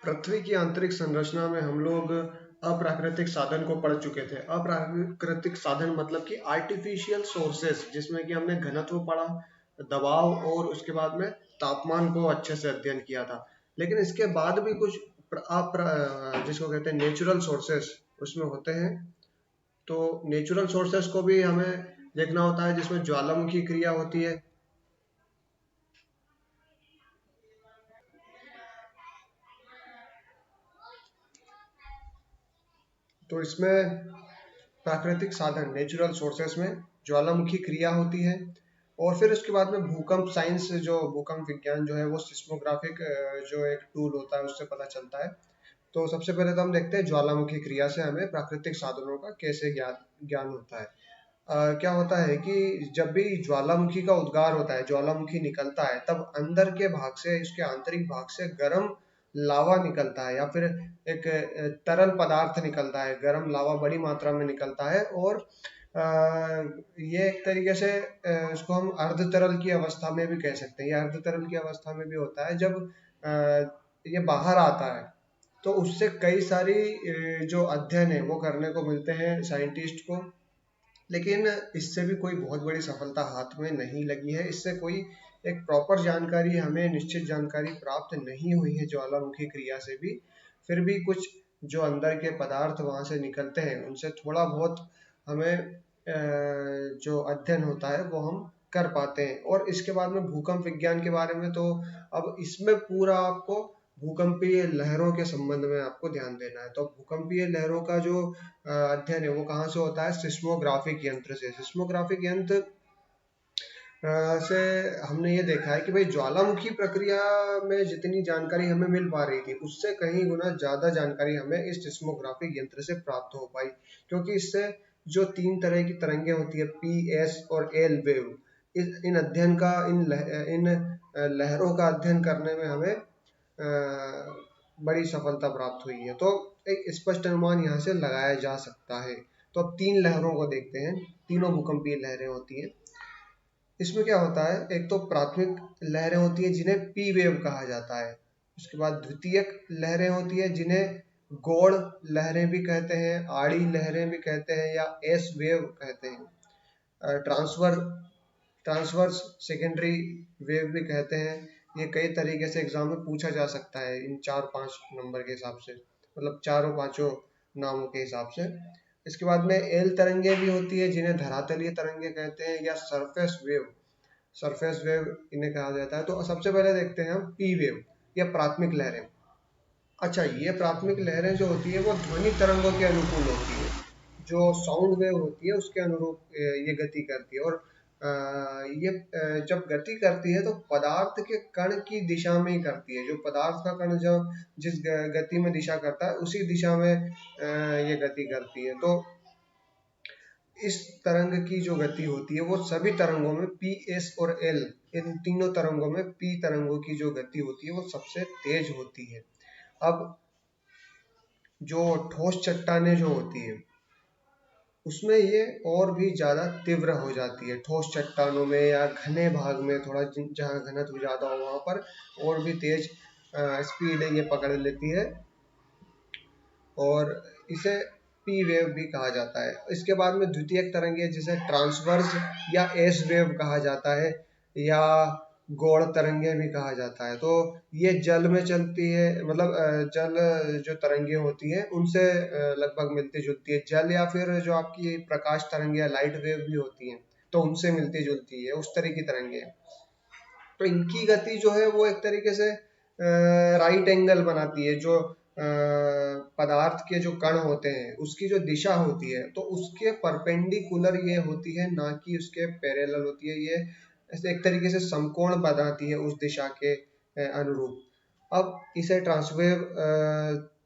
पृथ्वी की आंतरिक संरचना में हम लोग अप्राकृतिक साधन को पढ़ चुके थे। अप्राकृतिक साधन मतलब कि आर्टिफिशियल सोर्सेस, जिसमें कि हमने घनत्व पढ़ा, दबाव और उसके बाद में तापमान को अच्छे से अध्ययन किया था। लेकिन इसके बाद भी कुछ जिसको कहते हैं नेचुरल सोर्सेस उसमें होते हैं। तो नेचुरल सोर्सेस को भी हमें देखना होता है, जिसमें ज्वालामुखी क्रिया होती है। तो इसमें प्राकृतिक साधन नेचुरल सोर्सेस में ज्वालामुखी क्रिया होती है। और फिर उसके बाद में भूकंप साइंस, जो भूकंप विज्ञान जो है वो सिस्मोग्राफिक जो एक टूल होता है उससे पता चलता है। तो सबसे पहले तो हम देखते हैं ज्वालामुखी क्रिया से हमें प्राकृतिक साधनों का कैसे ज्ञान ज्ञान होता है। क्या होता है कि जब भी ज्वालामुखी का उद्गार होता है, ज्वालामुखी निकलता है, तब अंदर के भाग से, इसके आंतरिक भाग से गर्म लावा निकलता है या फिर एक तरल पदार्थ निकलता है। गर्म लावा बड़ी मात्रा में निकलता है और ये एक तरीके से इसको हम अर्ध तरल की अवस्था में भी कह सकते हैं। ये अर्ध तरल की अवस्था में भी होता है जब ये बाहर आता है। तो उससे कई सारी जो अध्ययन है वो करने को मिलते हैं साइंटिस्ट को। लेकिन इससे भी कोई बहुत बड़ी सफलता हाथ में नहीं लगी है। इससे कोई एक प्रॉपर जानकारी, हमें निश्चित जानकारी प्राप्त नहीं हुई है ज्वालामुखी क्रिया से भी। फिर भी कुछ जो अंदर के पदार्थ वहां से निकलते हैं, उनसे थोड़ा बहुत हमें जो अध्ययन होता है वो हम कर पाते हैं। और इसके बाद में भूकंप विज्ञान के बारे में, तो अब इसमें पूरा आपको भूकंपीय लहरों के संबंध में आपको ध्यान देना है। तो भूकंपीय लहरों का जो अध्ययन है वो कहाँ से होता है? सिस्मोग्राफिक यंत्र से। सिस्मोग्राफिक यंत्र से हमने ये देखा है कि भाई ज्वालामुखी प्रक्रिया में जितनी जानकारी हमें मिल पा रही थी, उससे कहीं गुना ज्यादा जानकारी हमें इस सिस्मोग्राफिक यंत्र से प्राप्त हो पाई। क्योंकि इससे जो 3 तरह की तरंगें होती है, पी, एस और एल वेव, इन अध्ययन का, इन लहरों का अध्ययन करने में हमें बड़ी सफलता प्राप्त हुई है। तो एक स्पष्ट अनुमान यहाँ से लगाया जा सकता है। तो अब 3 लहरों को देखते हैं। तीनों भूकंपीय लहरें होती हैं। इसमें क्या होता है? एक तो प्राथमिक लहरें होती है जिन्हें पी वेव कहा जाता है। उसके बाद द्वितीयक लहरें होती है जिन्हें गौड़ लहरें भी कहते हैं, आड़ी लहरें भी कहते हैं या एस वेव कहते हैं। ट्रांसफर ट्रांसवर्स सेकेंडरी वेव भी कहते हैं। ये कई तरीके से एग्जाम में पूछा जा सकता है इन 4-5 नंबर के हिसाब से, मतलब चारों पांचों नामों के हिसाब से। इसके बाद में एल तरंगे भी होती है जिन्हें धरातलीय तरंगे कहते हैं या सरफेस वेव इन्हें कहा जाता है। तो सबसे पहले देखते हैं हम पी वेव या प्राथमिक लहरें। अच्छा, ये प्राथमिक लहरें जो होती है वो ध्वनि तरंगों के अनुकूल होती है। जो साउंड वेव होती है उसके अनुरूप ये गति करती है। और ये जब गति करती है तो पदार्थ के कण की दिशा में ही करती है। जो पदार्थ का कण जो जिस गति में दिशा करता है उसी दिशा में ये गति करती है। तो इस तरंग की जो गति होती है वो सभी तरंगों में पी, एस और एल, इन तीनों तरंगों में पी तरंगों की जो गति होती है वो सबसे तेज होती है। अब जो ठोस चट्टानें जो होती है उसमें ये और भी ज़्यादा तीव्र हो जाती है। ठोस चट्टानों में या घने भाग में, थोड़ा जहाँ घनत्व ज़्यादा हो वहाँ पर और भी तेज स्पीड ये पकड़ लेती है और इसे पी वेव भी कहा जाता है। इसके बाद में द्वितीयक तरंगे जिसे ट्रांसवर्स या एस वेव कहा जाता है या गौड़ तरंगे भी कहा जाता है। तो ये जल में चलती है, मतलब जल जो तरंगे होती हैं उनसे लगभग मिलती जुलती है। जल या फिर जो आपकी प्रकाश तरंगे या लाइट वेव भी होती हैं तो उनसे मिलती जुलती है, उस तरह की तरंगे। तो इनकी गति जो है वो एक तरीके से राइट एंगल बनाती है। जो पदार्थ के जो कण होते हैं उसकी जो दिशा होती है तो उसके परपेंडिकुलर ये होती है, ना कि उसके पैरेलल होती है। ये ऐसे एक तरीके से समकोण बनाती है उस दिशा के अनुरूप। अब इसे ट्रांसवेव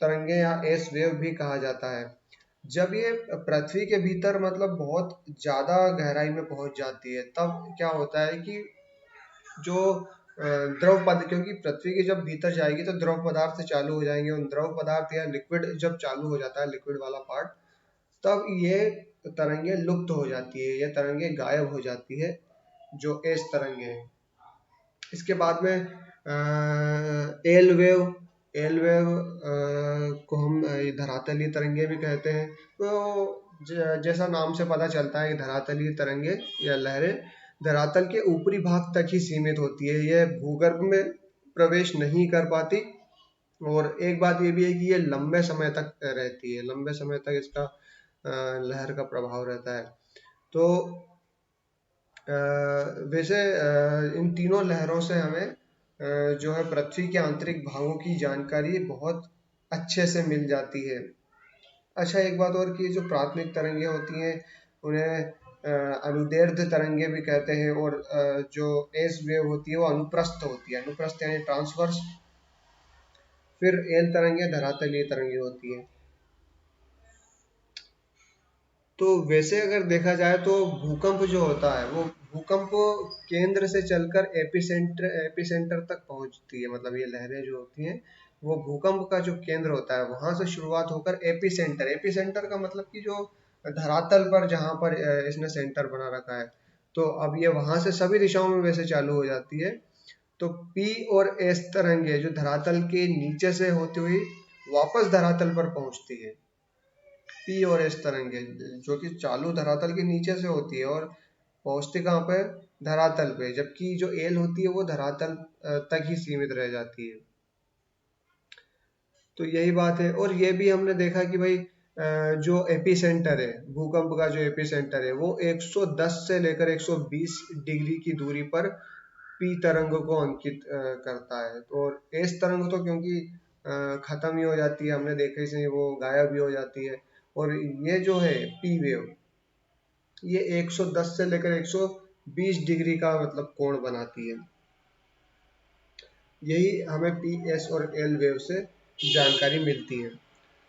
तरंगे या एस वेव भी कहा जाता है। जब ये पृथ्वी के भीतर, मतलब बहुत ज्यादा गहराई में पहुंच जाती है, तब क्या होता है कि जो द्रव पदार्थ, क्योंकि पृथ्वी के जब भीतर जाएगी तो द्रव पदार्थ चालू हो जाएंगे। उन द्रव पदार्थ या लिक्विड जब चालू हो जाता है, लिक्विड वाला पार्ट, तब ये तरंगे लुप्त हो जाती है, ये तरंगे गायब हो जाती है, जो एस तरंगे हैं। इसके बाद में एल वेव, एल वेव को हम धरातलीय तरंगे भी कहते हैं। तो जैसा नाम से पता चलता है कि धरातलीय तरंगे या लहरें धरातल के ऊपरी भाग तक ही सीमित होती है, यह भूगर्भ में प्रवेश नहीं कर पाती। और एक बात ये भी है कि ये लंबे समय तक रहती है, लंबे समय तक इसका लहर का प्रभाव रहता है। तो वैसे इन तीनों लहरों से हमें जो है पृथ्वी के आंतरिक भागों की जानकारी बहुत अच्छे से मिल जाती है। अच्छा, एक बात और कि जो प्राथमिक तरंगे होती हैं उन्हें अनुदैर्ध्य तरंगे भी कहते हैं, और जो एस वेव होती है वो अनुप्रस्थ होती है, अनुप्रस्थ यानी ट्रांसवर्स। फिर एल तरंगे धरातलीय तरंगे होती है। तो वैसे अगर देखा जाए तो भूकंप जो होता है वो भूकंप केंद्र से चलकर एपिसेंटर तक पहुंचती है। मतलब ये लहरें जो होती हैं वो भूकंप का जो केंद्र होता है वहां से शुरुआत होकर एपिसेंटर, एपिसेंटर का मतलब कि जो धरातल पर जहां पर इसने सेंटर बना रखा है, तो अब ये वहां से सभी दिशाओं में वैसे चालू हो जाती है। तो पी और एस तरंगे जो धरातल के नीचे से होती हुई वापस धरातल पर पहुंचती है। पी और एस तरंगे जो कि चालू धरातल के नीचे से होती है और पहुंचती कहाँ पे, धरातल पे, जबकि जो एल होती है वो धरातल तक ही सीमित रह जाती है। तो यही बात है। और ये भी हमने देखा कि भाई जो एपिसेंटर है, भूकंप का जो एपिसेंटर है वो 110 से लेकर 120 डिग्री की दूरी पर पी तरंग को अंकित करता है। और एस तरंग तो क्योंकि खत्म ही हो जाती है, हमने देखा ही, वो गायब ही हो जाती है। और ये जो है पी वेव, ये 110 से लेकर 120 डिग्री का मतलब कोण बनाती है। यही हमें पी एस और एल वेव से जानकारी मिलती है।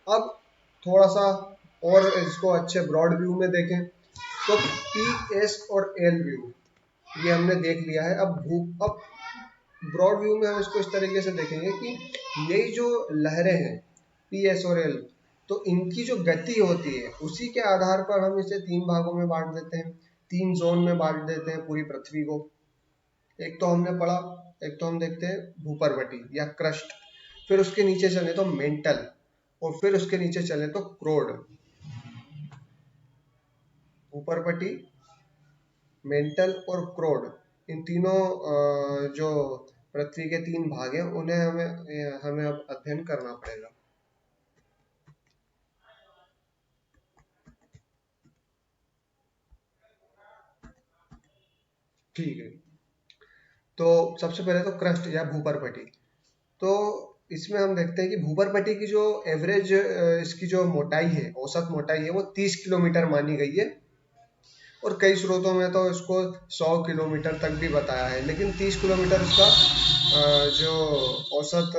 अब थोड़ा सा और इसको अच्छे ब्रॉड व्यू में देखें तो पी एस और एल व्यू ये हमने देख लिया है। अब ब्रॉड व्यू में हम इसको इस तरीके से देखेंगे कि यही जो लहरें हैं पी एस और एल, तो इनकी जो गति होती है उसी के आधार पर हम इसे तीन भागों में बांट देते हैं, तीन जोन में बांट देते हैं पूरी पृथ्वी को। एक तो हमने पढ़ा, एक तो हम देखते हैं भूपर्वटी या क्रस्ट, फिर उसके नीचे चले तो मेंटल, और फिर उसके नीचे चले तो क्रोड। भूपर्वटी, मेंटल और क्रोड, इन तीनों जो पृथ्वी के तीन भाग हैं उन्हें हमें हमें अब अध्ययन करना पड़ेगा। ठीक है, तो सबसे पहले तो क्रस्ट या भूपर्वटी। तो इसमें हम देखते हैं कि भूपर्वटी की जो एवरेज इसकी जो मोटाई है, औसत मोटाई है, वो 30 किलोमीटर मानी गई है। और कई स्रोतों में तो इसको 100 किलोमीटर तक भी बताया है, लेकिन 30 किलोमीटर इसका जो औसत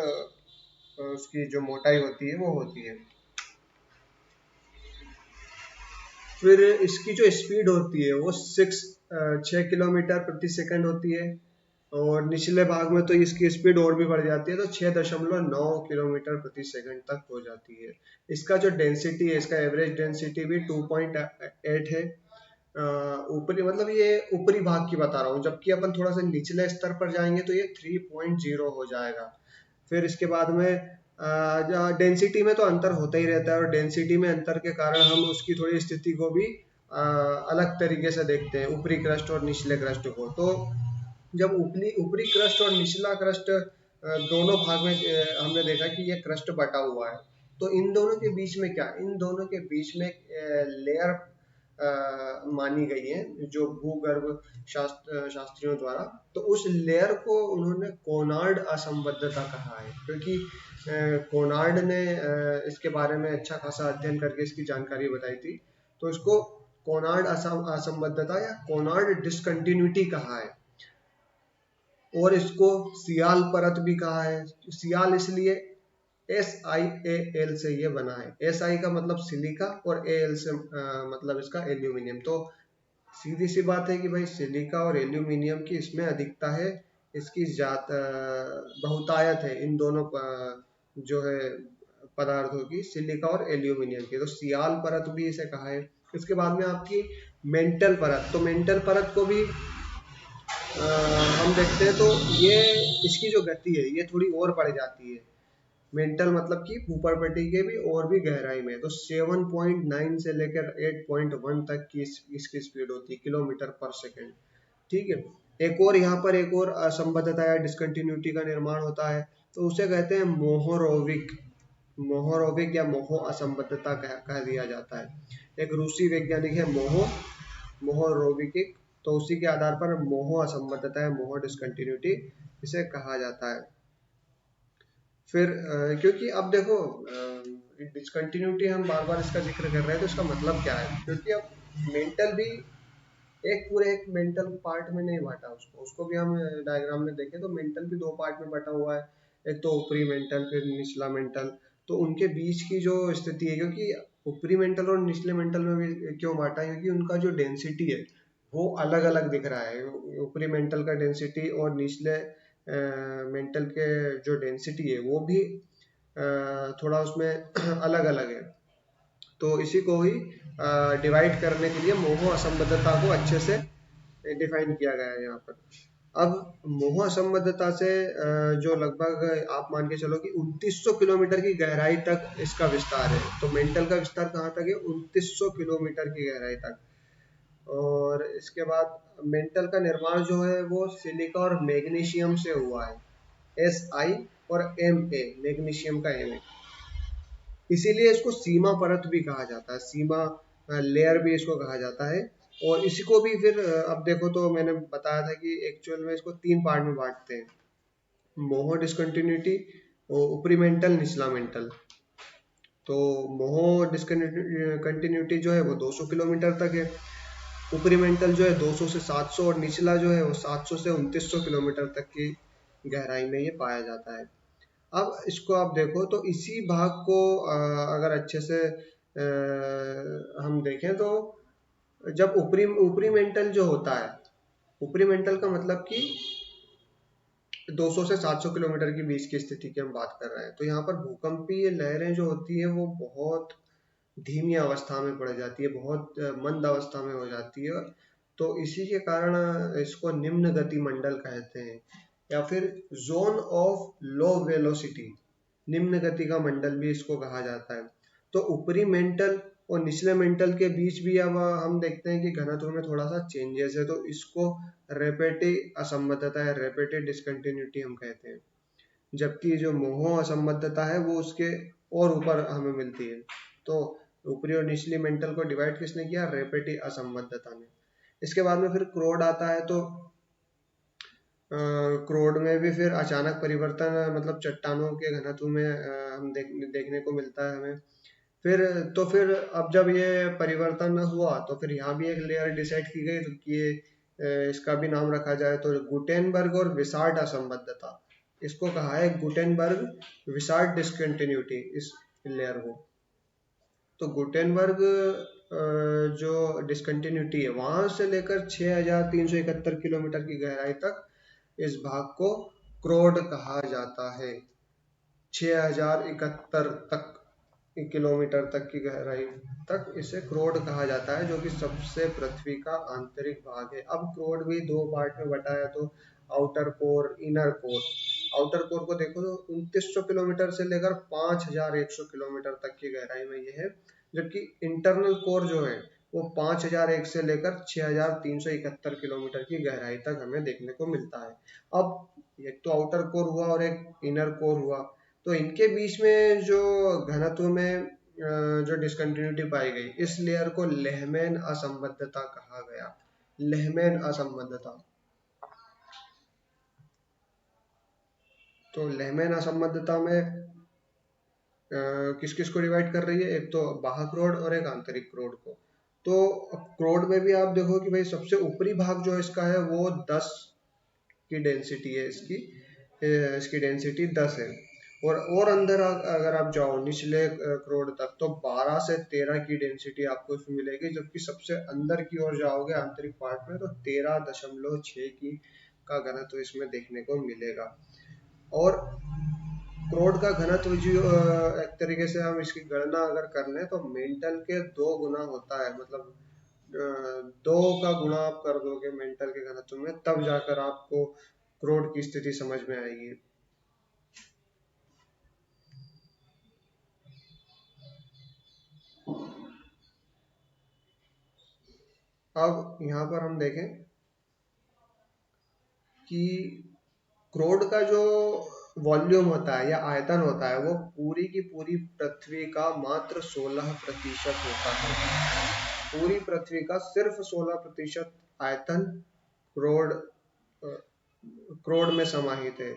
उसकी जो मोटाई होती है वो होती है। फिर इसकी जो स्पीड होती है वो 6 किलोमीटर प्रति सेकंड होती है। और निचले भाग में तो इसकी स्पीड और भी बढ़ जाती है, तो 6.9 किलोमीटर प्रति सेकंड तक हो जाती है। इसका जो डेंसिटी है, इसका एवरेज डेंसिटी भी 2.8 है। ऊपरी मतलब ये ऊपरी भाग की बता रहा हूँ, जबकि अपन थोड़ा सा निचले स्तर पर जाएंगे तो ये 3.0 हो जाएगा। फिर इसके बाद में डेंसिटी में तो अंतर होता ही रहता है, और डेंसिटी में अंतर के कारण हम उसकी थोड़ी स्थिति को भी अलग तरीके से देखते हैं, ऊपरी क्रस्ट और निचले क्रस्ट को। तो जब ऊपरी ऊपरी क्रस्ट और निचला क्रस्ट दोनों भाग में हमने देखा कि ये क्रस्ट बटा हुआ है, तो इन दोनों के बीच में क्या, इन दोनों के बीच में लेयर मानी गई है जो भूगर्भ शास्त्रियों द्वारा। तो उस लेयर को उन्होंने कोनार्ड असंबद्धता कहा है, क्योंकि कोनार्ड ने इसके बारे में अच्छा खासा अध्ययन करके इसकी जानकारी बताई थी। तो इसको कोनार्ड असंबद्धता या कोनार्ड डिसकंटिन्यूटी कहा है। और इसको सियाल परत भी कहा है। सियाल इसलिए SiAl से ये बना है। Si का मतलब सिलिका और Al से मतलब इसका एल्यूमिनियम। तो सीधी सी बात है कि भाई सिलिका और एल्यूमिनियम की इसमें अधिकता है, इसकी बहुतायत है इन दोनों जो है पदार्थों की, सिलिका और एल्यूमिनियम की। तो सियाल परत भी इसे कहा है। इसके बाद में आपकी मेंटल परत, तो मेंटल परत को भी हम देखते हैं तो ये इसकी जो गति है ये थोड़ी और बढ़ जाती है। मेंटल मतलब कि भूपर्पटी के भी और भी गहराई में, तो 7.9 से लेकर 8.1 तक की इसकी स्पीड होती है किलोमीटर पर सेकेंड। ठीक है। एक और यहाँ पर एक और असंबद्धता या डिसकंटिन्यूटी का निर्माण होता है, तो उसे कहते हैं मोहोरोविक। मोहोरोविक या मोहो असंबद्धता कह दिया जाता है। एक रूसी वैज्ञानिक है मोहोरोविक, तो उसी के आधार पर मोहो असंबद्धता है, मोहो डिसकंटिन्यूटी इसे कहा जाता है। फिर क्योंकि अब देखो डिसकंटिन्यूटी हम बार बार इसका जिक्र कर रहे हैं, तो इसका मतलब क्या है, क्योंकि अब मेंटल भी एक मेंटल पार्ट में नहीं बांटा, उसको भी हम डायग्राम में देखें तो मेंटल भी दो पार्ट में बटा हुआ है। एक तो ऊपरी मेंटल, फिर निचला मेंटल। तो उनके बीच की जो स्थिति है, क्योंकि ऊपरी मेंटल और निचले मेंटल में भी क्यों बांटा है, क्योंकि उनका जो डेंसिटी है वो अलग अलग दिख रहा है। ऊपरी मेंटल का डेंसिटी और निचले मेंटल के जो डेंसिटी है वो भी थोड़ा उसमें अलग अलग है। तो इसी को ही डिवाइड करने के लिए मोह असंबद्धता को अच्छे से डिफाइन किया गया है यहाँ पर। अब मोह असंबद्धता से जो लगभग आप मान के चलो कि 2900 किलोमीटर की गहराई तक इसका विस्तार है। तो मेंटल का विस्तार कहाँ तक है, 2900 किलोमीटर की गहराई तक। और इसके बाद मेंटल का निर्माण जो है वो सिलिका और मैग्नीशियम से हुआ है, Si और Ma, मैग्नीशियम का Ma। इसीलिए इसको सीमा परत भी कहा जाता है, सीमा लेयर भी इसको कहा जाता है। और इसको भी फिर अब देखो, तो मैंने बताया था कि एक्चुअल में इसको तीन पार्ट में बांटते हैं, मोहो डिसकंटिन्यूटी, ऊपरी मेंटल, निचला मेंटल। तो मोहो डिसकंटिन्यूटी जो है वो 200 किलोमीटर तक है, ऊपरी मेंटल जो है 200 से 700, और निचला जो है वो 700 से 2900 किलोमीटर तक की गहराई में ये पाया जाता है। अब इसको आप देखो तो इसी भाग को अगर अच्छे से हम देखें तो जब ऊपरी ऊपरी मेंटल जो होता है, ऊपरी मेंटल का मतलब कि 200 से 700 किलोमीटर के बीच की स्थिति की हम बात कर रहे हैं, तो यहाँ पर भूकंपीय लहरें जो होती है वो बहुत धीमी अवस्था में पड़ जाती है, बहुत मंद अवस्था में हो जाती है। तो इसी के कारण इसको निम्न गति मंडल कहते हैं, या फिर जोन ऑफ लो वेलोसिटी, निम्न गति का मंडल भी इसको कहा जाता है। तो ऊपरी मेंटल और निचले मेंटल के बीच भी अब हम देखते हैं कि घनत्व में थोड़ा सा चेंजेस है, तो इसको रेपेटिव असंबद्धता है, रेपेटिव डिसकंटिन्यूटी हम कहते हैं। जबकि जो मोह असंबद्धता है वो उसके और ऊपर हमें मिलती है। तो ऊपरी और निचली मेंटल को डिवाइड किसने किया, रेपेटिव असंबद्धता ने। इसके बाद में फिर क्रोड आता है, तो क्रोड में भी फिर अचानक परिवर्तन, मतलब चट्टानों के घनत्व में हम देखने को मिलता है हमें। फिर अब जब ये परिवर्तन हुआ तो फिर यहाँ भी एक लेयर डिसाइड की गई, तो कि इसका भी नाम रखा जाए, तो गुटेनबर्ग और विसार्ड असंबद्धता, इसको कहा है गुटेनबर्ग विसार्ड डिसकंटिन्यूटी इस लेयर को। तो गुटेनबर्ग जो डिसकंटिन्यूटी है वहां से लेकर 6371 किलोमीटर की गहराई तक इस भाग को क्रोड कहा जाता है। 6071 तक किलोमीटर तक की गहराई तक इसे क्रोड कहा जाता है, जो कि सबसे पृथ्वी का आंतरिक भाग है। अब क्रोड भी दो पार्ट में बटा है, तो outer core, inner core. Outer core को देखो तो 2900 किलोमीटर से लेकर 5100 किलोमीटर तक की गहराई में ये है, जबकि इंटरनल कोर जो है वो 5001 से लेकर 6371 किलोमीटर की गहराई तक हमें देखने को मिलता है। अब एक तो आउटर कोर हुआ और एक इनर कोर हुआ, तो इनके बीच में जो घनत्व में जो डिसकंटिन्यूटी पाई गई, इस लेयर को लेहमैन असंबद्धता कहा गया। लेहमैन असंबद्धता। तो लेहमैन असंबद्धता में किस किस को डिवाइड कर रही है, एक तो बाह्य क्रोड और एक आंतरिक क्रोड को। तो क्रोड में भी आप देखो कि भाई सबसे ऊपरी भाग जो इसका है वो 10 की डेंसिटी है, इसकी डेंसिटी 10 है। और अंदर अगर आप जाओ निचले क्रोड तक, तो 12 से 13 की डेंसिटी आपको इसमें मिलेगी, जबकि सबसे अंदर की ओर जाओगे आंतरिक पार्ट में तो 13.6 की का घनत्व इसमें देखने को मिलेगा। और क्रोड का घनत्व जो एक तरीके से हम इसकी गणना अगर कर लें तो मेंटल के 2 गुना होता है, मतलब 2 का गुणा आप कर दोगे मेंटल के घनत्व में, तब जाकर आपको क्रोड की स्थिति समझ में आएगी। अब यहाँ पर हम देखें कि क्रोड का जो वॉल्यूम होता है या आयतन होता है वो पूरी की पूरी पृथ्वी का मात्र 16% होता है। पूरी पृथ्वी का सिर्फ 16% आयतन क्रोड क्रोड में समाहित है।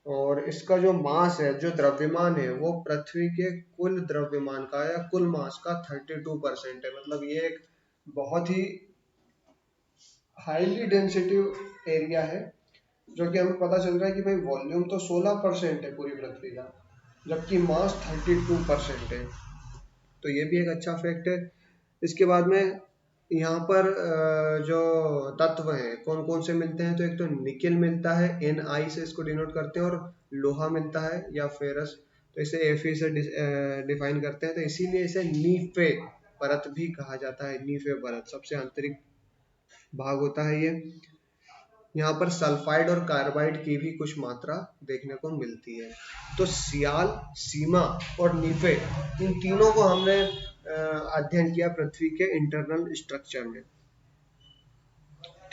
और इसका जो मास है, जो द्रव्यमान है, वो पृथ्वी के कुल द्रव्यमान का या कुल मास का 32% है। मतलब ये एक बहुत ही हाईली डेंसिटिव एरिया है, जो कि हमें पता चल रहा है कि भाई वॉल्यूम तो 16% है पूरी पृथ्वी का, जबकि मास 32% है। तो ये भी एक अच्छा फैक्ट है। इसके बाद में यहाँ पर जो तत्व हैं कौन कौन से मिलते हैं, तो एक तो निकेल मिलता है, Ni से इसको डिनोट करते हैं, और लोहा मिलता है या फेरस, तो इसे Fe से डिफाइन करते हैं। तो इसीलिए इसे नीफे परत भी कहा जाता है। नीफे परत सबसे आंतरिक भाग होता है ये। यहाँ पर सल्फाइड और कार्बाइड की भी कुछ मात्रा देखने को मिलती है। तो सियाल, सीमा और नीफे, इन तीनों को हमने अध्ययन किया पृथ्वी के इंटरनल स्ट्रक्चर में।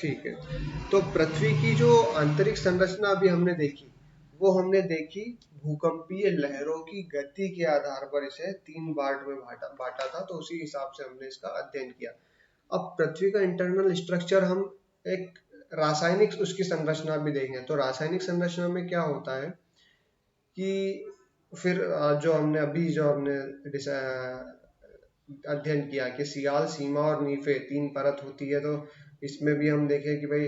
ठीक है, तो पृथ्वी की जो आंतरिक संरचना अभी हमने देखी, वो हमने देखी भूकंपीय लहरों की गति के आधार पर इसे 3 पार्ट में बांटा था, तो उसी हिसाब से हमने इसका अध्ययन किया। अब पृथ्वी का इंटरनल स्ट्रक्चर हम एक रासायनिक उसकी संरचना भी देखें, तो रासायनिक संरचना में क्या होता है कि फिर जो हमने अध्ययन किया कि सियाल, सीमा और नीफे 3 परत होती है, तो इसमें भी हम देखें कि भाई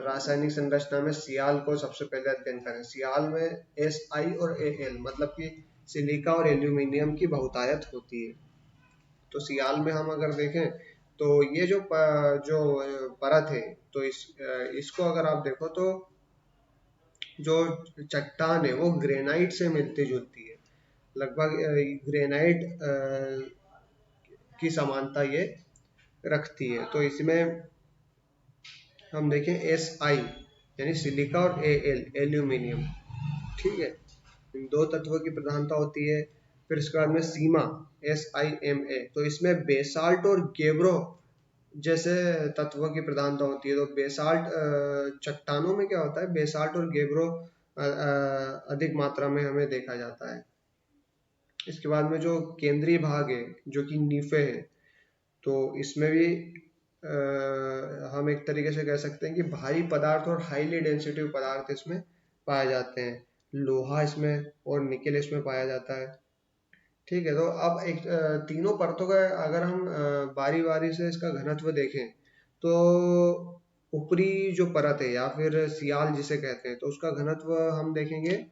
रासायनिक संरचना में सियाल को सबसे पहले अध्ययन करें। सियाल में Si और Al मतलब कि सिलिका और एल्यूमिनियम की बहुतायत होती है। तो सियाल में हम अगर देखें तो ये जो परत है, तो इसको अगर आप देखो तो जो चट्टान है वो ग्रेनाइट से मिलती जुलती है। लगभग ग्रेनाइट की समानता ये रखती है। तो इसमें हम देखें Si यानी सिलिका और Al एल्यूमिनियम, ठीक है, इन दो तत्वों की प्रधानता होती है। फिर इसके बाद में सीमा SiMa, तो इसमें बेसाल्ट और गेब्रो जैसे तत्वों की प्रधानता होती है। तो बेसाल्ट चट्टानों में क्या होता है, बेसाल्ट और गेब्रो अधिक मात्रा में हमें देखा जाता है। इसके बाद में जो केंद्रीय भाग है जो कि नीफे है, तो इसमें भी हम एक तरीके से कह सकते हैं कि भारी पदार्थ और हाईली डेंसिटिव पदार्थ इसमें पाए जाते हैं। लोहा इसमें और निकेल इसमें पाया जाता है। ठीक है, तो अब एक तीनों परतों का अगर हम बारी बारी से इसका घनत्व देखें, तो ऊपरी जो परत है या फिर सियाल जिसे कहते हैं, तो उसका घनत्व हम देखेंगे।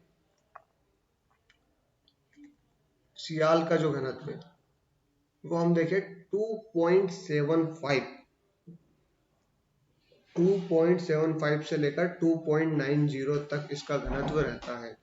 सियाल का जो घनत्व है वो हम देखें 2.75 2.75 से लेकर 2.90 तक इसका घनत्व रहता है।